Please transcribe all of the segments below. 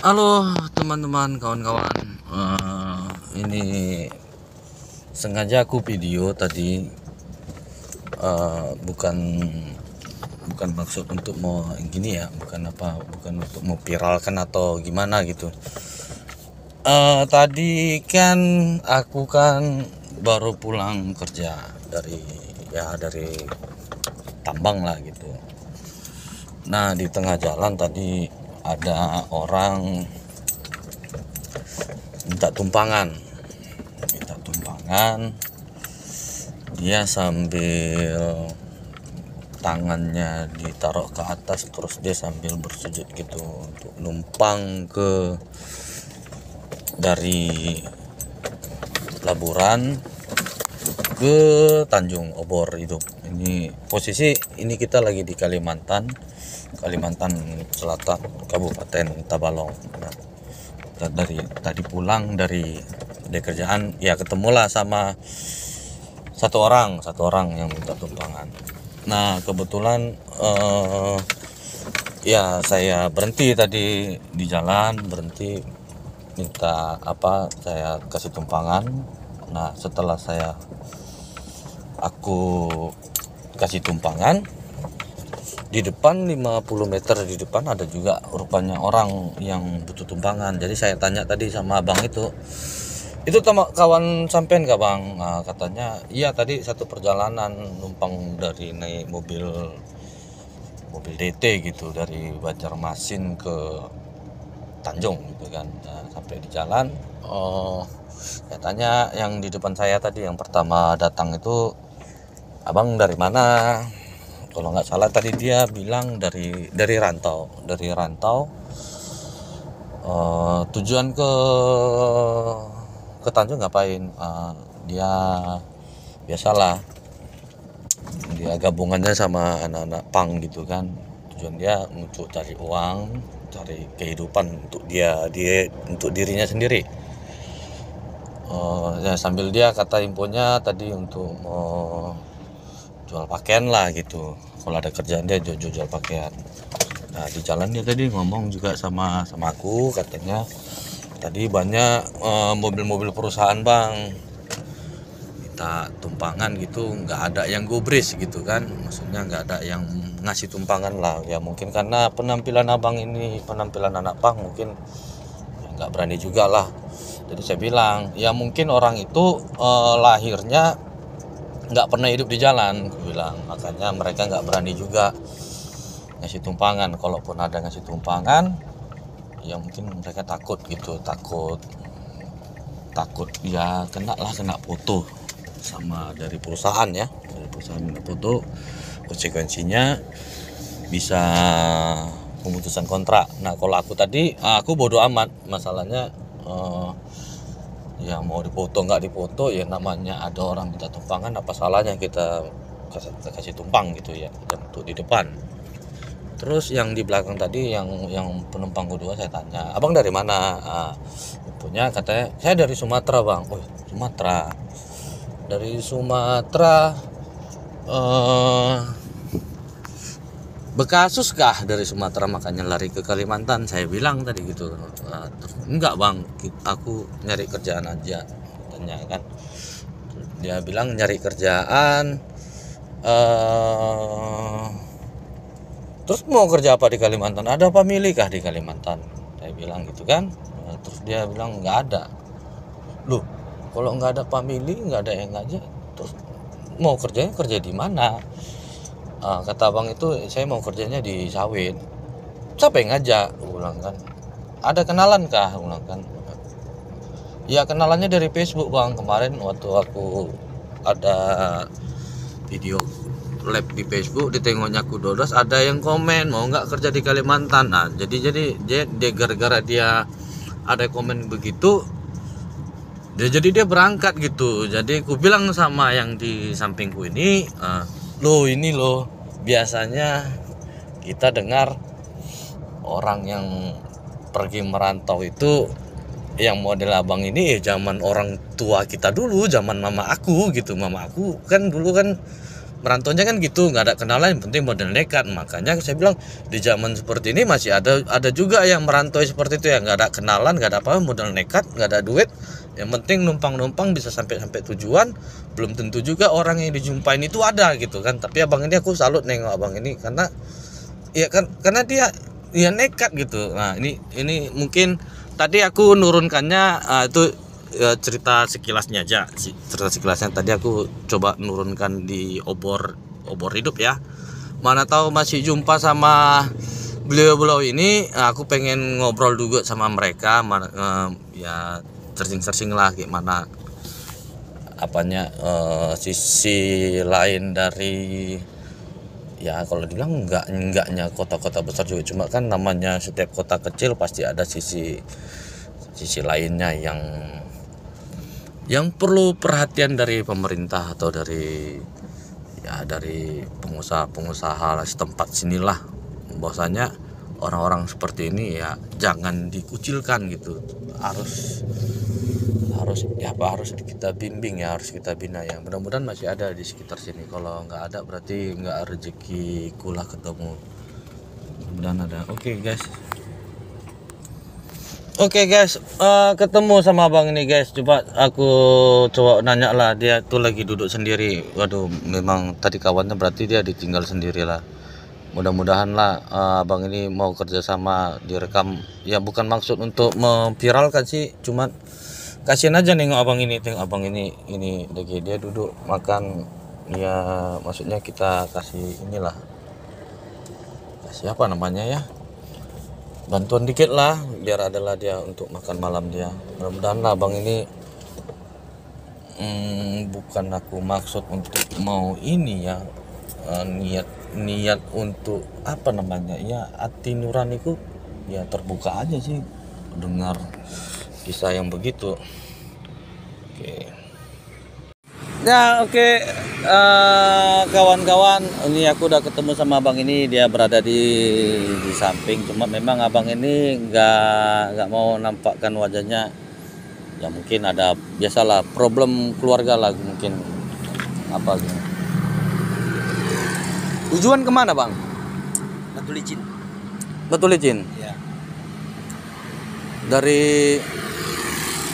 Halo teman-teman, kawan-kawan. Ini sengaja aku video tadi, bukan maksud untuk mau gini ya, bukan untuk mau viralkan atau gimana gitu. Tadi kan aku kan baru pulang kerja dari tambang lah gitu. Nah, di tengah jalan tadi ada orang minta tumpangan. Dia sambil tangannya ditaruh ke atas, terus dia sambil bersujud gitu untuk numpang dari Laburan ke Tanjung Obor itu. Ini posisi ini kita lagi di Kalimantan Selatan, Kabupaten Tabalong. Nah, tadi pulang dari kerjaan ya, ketemulah sama satu orang yang minta tumpangan. Nah, kebetulan ya saya berhenti tadi di jalan, minta saya kasih tumpangan. Nah, setelah aku kasih tumpangan, di depan 50 meter di depan ada juga rupanya orang yang butuh tumpangan. Jadi saya tanya tadi sama abang itu kawan sampean gak bang? Nah, katanya iya, tadi satu perjalanan numpang dari naik mobil DT gitu, dari Banjarmasin ke Tanjung gitu kan. Nah, sampai di jalan, saya tanya yang di depan saya tadi, yang pertama datang itu, abang dari mana? Kalau nggak salah tadi dia bilang dari rantau, tujuan ke Tanjung ngapain? Dia biasalah, dia gabungannya sama anak-anak pang gitu kan. Tujuan dia untuk cari uang, cari kehidupan untuk untuk dirinya sendiri. Ya, sambil dia kata infonya tadi untuk jual pakaian lah gitu. Kalau ada kerjaan dia jual pakaian. Nah, di jalan dia tadi ngomong juga sama aku, katanya tadi banyak mobil-mobil perusahaan bang minta tumpangan gitu, nggak ada yang gubris gitu kan, maksudnya nggak ada yang ngasih tumpangan lah. Ya mungkin karena penampilan abang ini penampilan anak pang, mungkin ya nggak berani juga lah. Jadi saya bilang ya mungkin orang itu lahirnya nggak pernah hidup di jalan, gue bilang, makanya mereka nggak berani juga ngasih tumpangan. Kalaupun ada ngasih tumpangan, ya mungkin mereka takut gitu, takut ya kena foto sama dari perusahaan minta foto, konsekuensinya bisa pemutusan kontrak. Nah, kalau aku tadi aku bodo amat, masalahnya ya mau dipoto nggak dipoto, ya namanya ada orang minta tumpangan, apa salahnya kita kasih tumpang gitu ya, dan untuk di depan. Terus yang di belakang tadi, yang penumpang kedua, saya tanya, abang dari mana? Punya, katanya saya dari Sumatera bang. Oh, Sumatera, dari Sumatera, Bekasus kah dari Sumatera makanya lari ke Kalimantan? Saya bilang tadi gitu. Terus, enggak bang, aku nyari kerjaan aja, tanya kan. Dia bilang nyari kerjaan, terus mau kerja apa di Kalimantan? Ada family kah di Kalimantan? Saya bilang gitu kan. Terus dia bilang nggak ada. Loh, kalau nggak ada family, nggak ada yang ngajak, terus mau kerja di mana? Kata abang itu, saya mau kerjanya di sawit. Siapa yang ngajak? Ulang kan. Ada kenalan kah? Ulang kan. Ya, kenalannya dari Facebook bang. Kemarin waktu aku ada video live di Facebook, ditengoknya aku Dodos, ada yang komen mau nggak kerja di Kalimantan. Nah, jadi dia gara-gara dia ada komen begitu, dia berangkat gitu. Jadi aku bilang sama yang di sampingku ini, ini loh, biasanya kita dengar orang yang pergi merantau itu yang model abang ini ya zaman orang tua kita dulu, zaman mama aku gitu. Mama aku kan dulu kan merantaunya kan gitu, nggak ada kenalan, yang penting modal nekat. Makanya saya bilang di zaman seperti ini masih ada juga yang merantau seperti itu ya, nggak ada kenalan, nggak ada apa, modal nekat, nggak ada duit, yang penting numpang bisa sampai tujuan. Belum tentu juga orang yang dijumpain itu ada gitu kan. Tapi abang ini aku salut nengok abang ini, karena ya kan, karena dia nekat gitu. Nah ini mungkin tadi aku nurunkannya itu ya, cerita sekilasnya aja. Cerita sekilasnya tadi aku coba nurunkan di obor hidup ya. Mana tahu masih jumpa sama beliau ini, aku pengen ngobrol juga sama mereka, ya searching lah gimana apanya, sisi lain dari, ya kalau dibilang enggaknya kota-kota besar juga, cuma kan namanya setiap kota kecil pasti ada sisi lainnya yang perlu perhatian dari pemerintah atau dari pengusaha setempat sinilah, bahwasanya orang-orang seperti ini ya jangan dikucilkan gitu, harus kita bimbing ya, harus kita bina ya. Mudah-mudahan masih ada di sekitar sini. Kalau nggak ada berarti nggak rezeki kulah ketemu. Mudah-mudahan ada. Oke guys, ketemu sama abang ini guys. Aku coba nanya lah, dia tuh lagi duduk sendiri. Waduh, memang tadi kawannya berarti dia ditinggal sendiri lah. Mudah-mudahan lah abang ini mau kerjasama direkam. Ya bukan maksud untuk memviralkan sih, cuman kasihan aja nengok abang ini. Tengok abang ini lagi dia duduk makan. Ya maksudnya kita kasih inilah, kasih apa namanya ya, bantuan dikit lah biar adalah dia untuk makan malam dia. Mudah-mudahan lah abang ini bukan aku maksud untuk mau ini ya, niat untuk apa namanya ya, hati nuraniku ya terbuka aja sih dengar kisah yang begitu. Oke. Kawan-kawan, ini aku udah ketemu sama abang ini, dia berada di samping, cuma memang abang ini nggak mau nampakkan wajahnya. Ya mungkin ada, biasalah problem keluarga lah mungkin, apa gitu. Tujuan kemana bang? Batu Licin ya.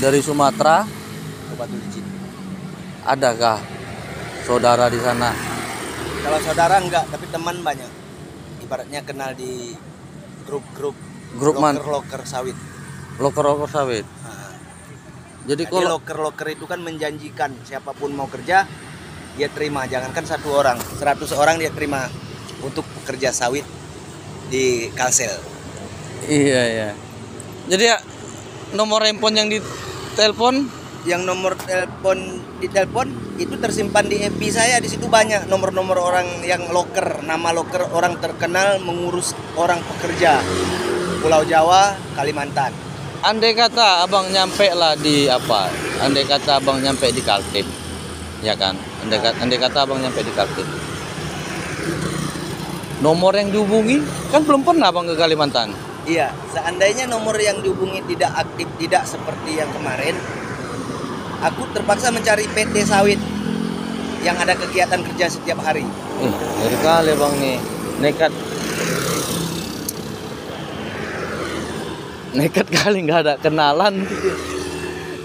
Dari Sumatera Ke Batu Licin. adakah saudara di sana? Kalau saudara enggak, tapi teman banyak. Ibaratnya kenal di grup loker sawit. Loker sawit. Nah, Jadi jadi kalau loker itu kan menjanjikan siapapun mau kerja dia terima, jangankan 1 orang, 100 orang dia terima untuk pekerja sawit di Kalsel. iya. Jadi ya nomor handphone yang ditelepon, Yang nomor telepon di telepon itu tersimpan di FB saya, di situ banyak nomor-nomor orang yang loker, nama loker orang terkenal mengurus orang pekerja Pulau Jawa, Kalimantan. andai kata abang nyampe lah di apa? Andai kata abang nyampe di Kaltim, ya kan? Andai kata abang nyampe di Kaltim, nomor yang dihubungi kan belum pernah abang ke Kalimantan. Iya, seandainya nomor yang dihubungi tidak aktif, tidak seperti yang kemarin, aku terpaksa mencari PT sawit yang ada kegiatan kerja setiap hari. Dari kali bang nih, nekat kali, nggak ada kenalan,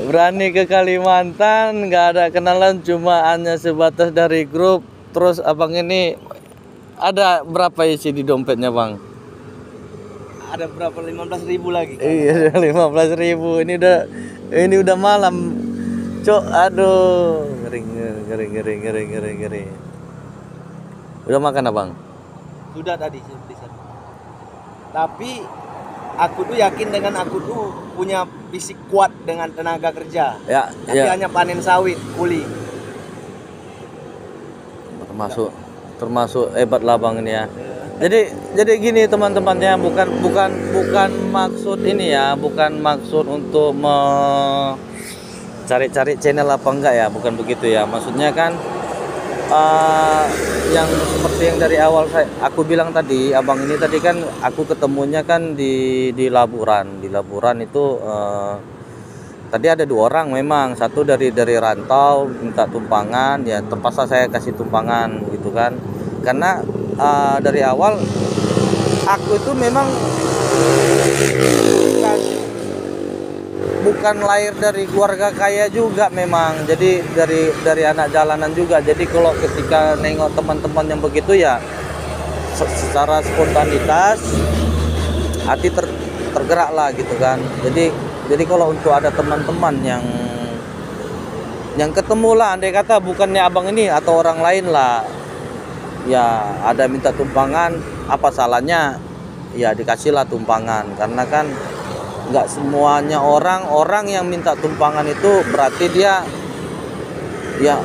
berani ke Kalimantan, nggak ada kenalan, cuma hanya sebatas dari grup. Terus abang ini ada berapa isi di dompetnya bang? Ada berapa? 15.000 lagi. Iya, 15.000. Ini udah malam, cok. Aduh, ngeri. Udah makan abang? Sudah tadi di sana. Tapi aku tuh yakin dengan aku tuh punya fisik kuat dengan tenaga kerja. Ya, tapi hanya panen sawit, kuli. Termasuk hebat lah bang ini ya. Jadi gini teman-temannya, bukan maksud ini ya, bukan maksud untuk cari-cari channel apa enggak ya, bukan begitu ya. Maksudnya kan yang seperti yang dari awal aku bilang tadi, abang ini tadi kan aku ketemunya kan di Laburan. Di Laburan itu tadi ada 2 orang memang, satu dari rantau minta tumpangan, ya terpaksa saya kasih tumpangan gitu kan, karena dari awal aku itu memang bukan lahir dari keluarga kaya juga memang, jadi dari anak jalanan juga. Jadi kalau ketika nengok teman-teman yang begitu ya secara spontanitas hati tergerak lah gitu kan. Jadi kalau untuk ada teman-teman yang ketemu lah, andai kata bukannya abang ini atau orang lain lah, ya ada minta tumpangan, apa salahnya ya dikasihlah tumpangan, karena kan nggak semuanya orang yang minta tumpangan itu berarti dia ya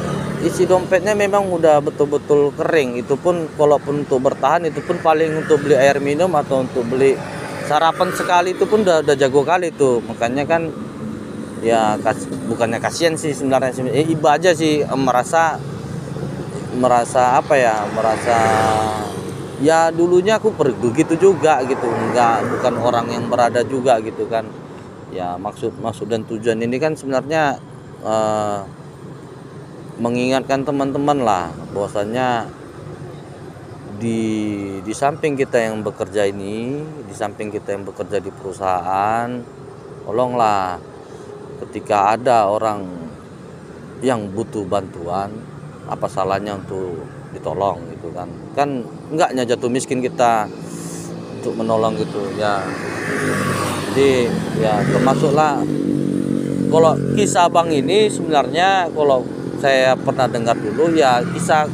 isi dompetnya memang udah betul-betul kering. Itu pun kalaupun untuk bertahan itu pun paling untuk beli air minum atau untuk beli sarapan sekali itu pun udah jago kali tuh. Makanya kan ya bukannya kasihan sih sebenarnya, iba aja sih, merasa apa ya, merasa ya dulunya aku begitu juga gitu, bukan orang yang berada juga gitu kan. Ya maksud dan tujuan ini kan sebenarnya mengingatkan teman-teman lah bahwasanya di samping kita yang bekerja ini, di samping kita yang bekerja di perusahaan, tolonglah ketika ada orang yang butuh bantuan, apa salahnya untuk ditolong gitu kan. Kan enggaknya jatuh miskin kita untuk menolong gitu ya. Jadi ya termasuklah kalau kisah abang ini sebenarnya kalau saya pernah dengar dulu ya kisah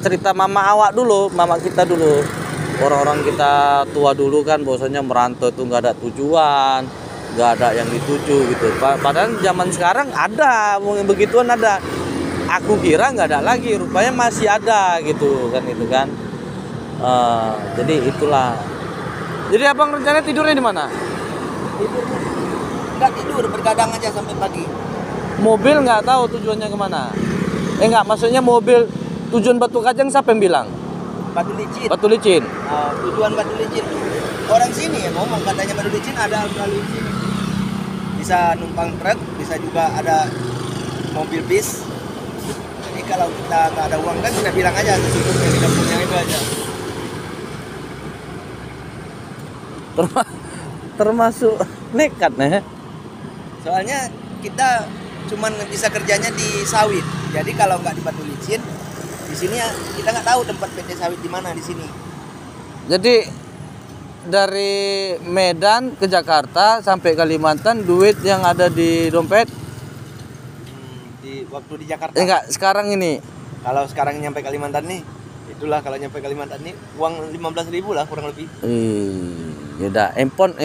cerita mama awak dulu, mama kita dulu, orang-orang kita tua dulu kan bahwasanya merantau itu nggak ada tujuan, nggak ada yang dituju gitu. Padahal zaman sekarang ada mungkin begituan ada. Aku kira nggak ada lagi, rupanya masih ada gitu kan, itu kan. Jadi itulah. Jadi abang rencana tidurnya di mana? Nggak tidur, bergadang aja sampai pagi. Mobil nggak tahu tujuannya kemana? Nggak, maksudnya mobil tujuan Batu Kajang siapa yang bilang? Batu Licin. Batu Licin. Tujuan Batu Licin. Orang sini ya ngomong katanya Batu Licin ada melalui sini. Bisa numpang truk, bisa juga ada mobil bis. Jadi kalau kita nggak ada uang kan kita bilang aja secukupnya, kita punya itu aja. Termasuk nekat nih. Soalnya kita cuman bisa kerjanya di sawit. Jadi kalau nggak di Batu Licin, di sini ya kita nggak tahu tempat PT sawit di mana di sini. Jadi dari Medan ke Jakarta sampai Kalimantan, duit yang ada di dompet Di waktu di Jakarta. enggak, sekarang ini. Kalau sekarang nyampe Kalimantan nih, itulah kalau nyampe Kalimantan nih uang 15.000 lah kurang lebih. Yaudah, handphone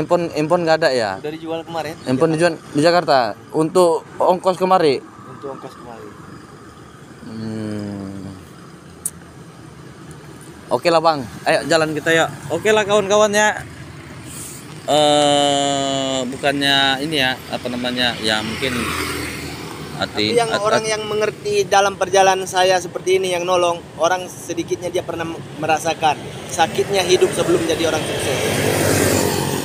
nggak ada ya? Udah dijual kemarin. Handphone dijual di Jakarta untuk ongkos kemari. Untuk ongkos kemarin. Oke lah bang, ayo jalan kita ya. Oke lah kawan-kawan ya. Bukannya ini ya, apa namanya? Ya mungkin Tapi yang orang yang mengerti dalam perjalanan saya seperti ini, yang nolong orang, sedikitnya dia pernah merasakan sakitnya hidup sebelum jadi orang sukses.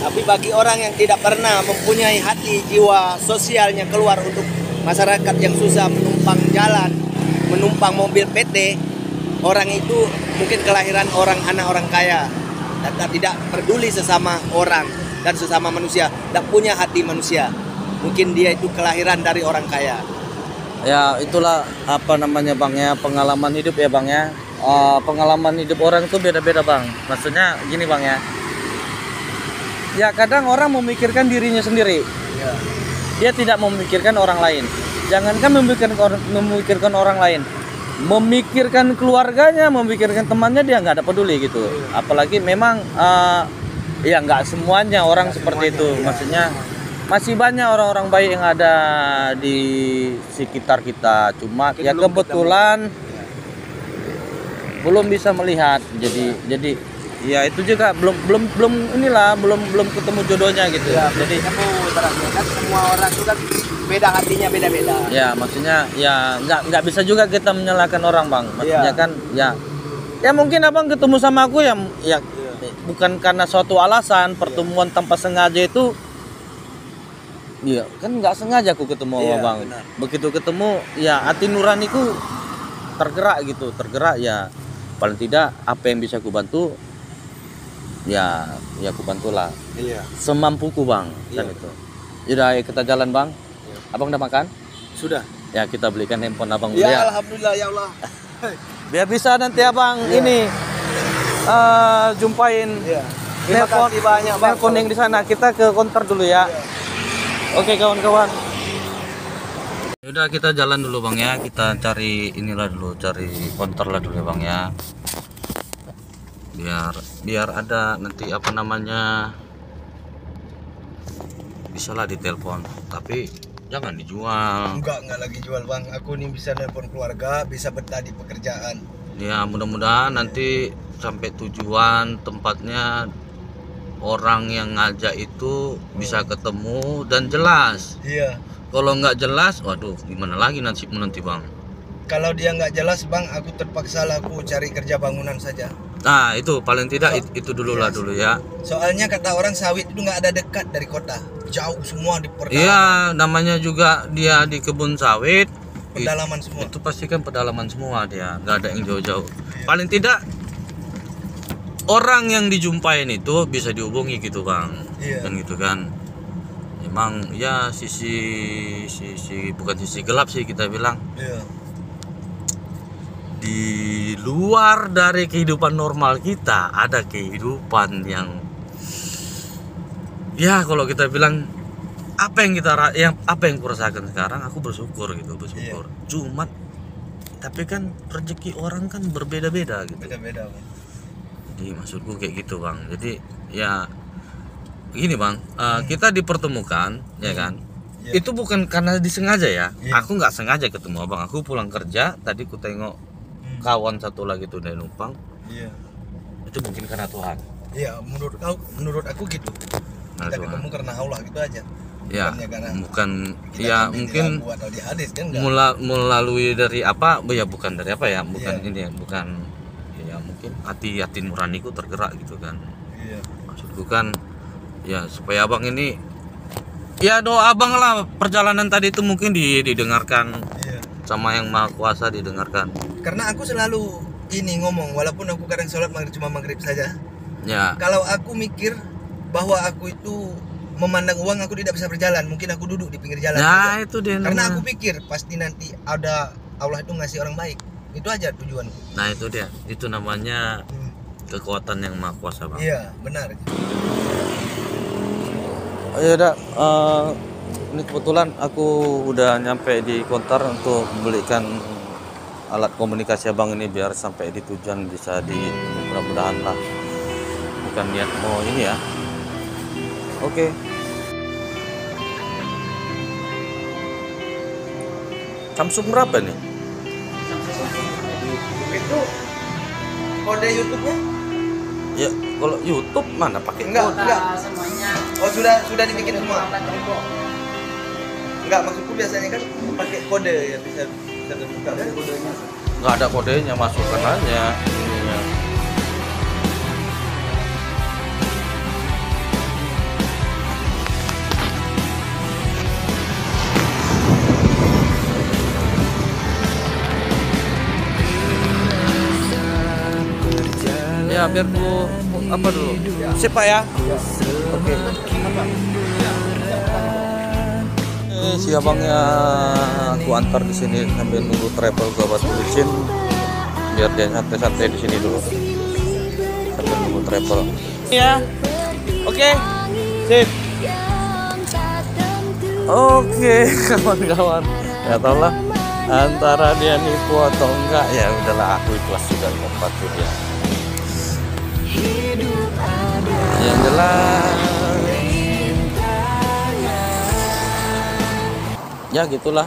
Tapi bagi orang yang tidak pernah mempunyai hati jiwa sosialnya keluar untuk masyarakat yang susah, menumpang jalan, menumpang mobil PT, orang itu mungkin kelahiran anak orang kaya dan tidak peduli sesama orang dan sesama manusia, tidak punya hati manusia. Mungkin dia itu kelahiran dari orang kaya. Ya itulah apa namanya bang ya, pengalaman hidup ya bang ya. Pengalaman hidup orang itu beda-beda bang. Maksudnya gini bang ya. Ya kadang orang memikirkan dirinya sendiri. Ya. Dia tidak memikirkan orang lain. Jangankan memikirkan orang lain, memikirkan keluarganya, memikirkan temannya dia nggak ada peduli gitu. Apalagi memang ya nggak semuanya orang seperti itu. Maksudnya masih banyak orang-orang baik yang ada di sekitar kita. Cuma ya kebetulan belum bisa melihat. Jadi ya itu juga belum ketemu jodohnya gitu. Ya, jadi kan semua orang itu kan beda hatinya, beda-beda. Ya maksudnya ya nggak bisa juga kita menyalahkan orang bang. Maksudnya Ya. kan ya mungkin abang ketemu sama aku ya bukan karena suatu alasan, pertemuan tanpa sengaja itu Iya, kan nggak sengaja aku ketemu sama Iya, Bang. benar. Begitu ketemu, ya hati nuraniku tergerak gitu, tergerak ya. Paling tidak apa yang bisa aku bantu, ya aku bantulah. Iya. Semampuku Bang, kan Iya. itu. Yaudah, ayo kita jalan Bang. Iya. Abang udah makan? Sudah. Ya kita belikan handphone Abang dulu Ya, ya. alhamdulillah ya Allah. Biar bisa nanti Abang Iya. ini jumpain Iya. Terima nelpon kasih banyak Bang. nelpon yang di sana. Kita ke konter dulu ya. Oke kawan-kawan. Udah kita jalan dulu Bang ya. Kita cari inilah dulu, cari konter lah dulu ya Bang ya. Biar ada nanti apa namanya, bisa lah ditelepon. Tapi jangan dijual. Enggak lagi jual Bang. Aku nih bisa nelpon keluarga, bisa betah di pekerjaan. Ya mudah-mudahan nanti sampai tujuan tempatnya, orang yang ngajak itu bisa ketemu dan jelas. Iya. Kalau nggak jelas, waduh gimana lagi nasibmu nanti Bang. Kalau dia nggak jelas Bang, aku terpaksa lah aku cari kerja bangunan saja. Nah itu paling tidak itu dulu lah dulu ya. Soalnya kata orang sawit itu nggak ada dekat dari kota, jauh semua di pedalaman. Iya namanya juga dia di kebun sawit. Pedalaman semua. Itu pasti kan pedalaman semua dia, nggak ada yang jauh-jauh. Paling tidak orang yang dijumpain itu bisa dihubungi gitu Bang. Iya. Kan gitu kan. Emang ya sisi bukan sisi gelap sih kita bilang. Iya. Di luar dari kehidupan normal kita ada kehidupan yang, ya kalau kita bilang apa yang kurasakan sekarang, aku bersyukur gitu, bersyukur. Cuma tapi kan rezeki orang kan berbeda-beda gitu. Beda-beda Bang. Jadi maksudku kayak gitu Bang. Jadi ya gini Bang, kita dipertemukan ya kan. Iya. Itu bukan karena disengaja ya. Iya. Aku nggak sengaja ketemu Abang. Aku pulang kerja tadi ku tengok kawan satu lagi tuh dari numpang. Iya. Itu mungkin karena Tuhan. Iya, menurut aku gitu. Nah, Kita Tuhan. ketemu karena Allah gitu aja. Ya, Bukannya karena bukan kita ya ambil mungkin di lagu atau di hadis kan enggak. melalui dari apa? Ya bukan dari apa ya, bukan Iya. ini ya, bukan ya mungkin hati nuraniku tergerak gitu kan. Iya. Maksudku kan ya supaya Abang ini, ya doa Abang lah perjalanan tadi itu mungkin didengarkan Iya. sama yang Maha Kuasa, didengarkan. Karena aku selalu ini ngomong, walaupun aku kadang sholat cuma maghrib saja. Ya. Kalau aku mikir bahwa aku itu memandang uang, aku tidak bisa berjalan. Mungkin aku duduk di pinggir jalan. Nah, juga. itu dia. Karena namanya. aku pikir pasti nanti ada Allah itu ngasih orang baik. Itu aja tujuanku. Nah, itu dia. Itu namanya kekuatan yang Maha Kuasa, Bang. Iya, benar. Ya udah, ini kebetulan aku udah nyampe di konter untuk belikan alat komunikasi Abang ini biar sampai di tujuan bisa mudah-mudahan lah. Bukan niat mau ini ya. Oke. Samsung berapa nih? Itu kode YouTube-nya? Ya kalau YouTube mana pakai Enggak, kode? enggak. Semuanya Oh, sudah dibikin semua. Enggak, maksudku biasanya kan pakai kode ya bisa terbuka kan kodenya. Nggak ada kodenya, masukkan aja ininya. Ya biar ku apa dulu? Sip Pak ya. Oke. Si abangnya aku antar di sini sambil nunggu travel ke Batu Licin biar dia santai-santai di sini dulu sambil nunggu travel. Ya. Oke. Sip. Oke, kawan-kawan. Ya tau lah antara dia nipu atau enggak, ya udahlah aku ikhlas juga membantu dia. Yang jelas ya gitulah.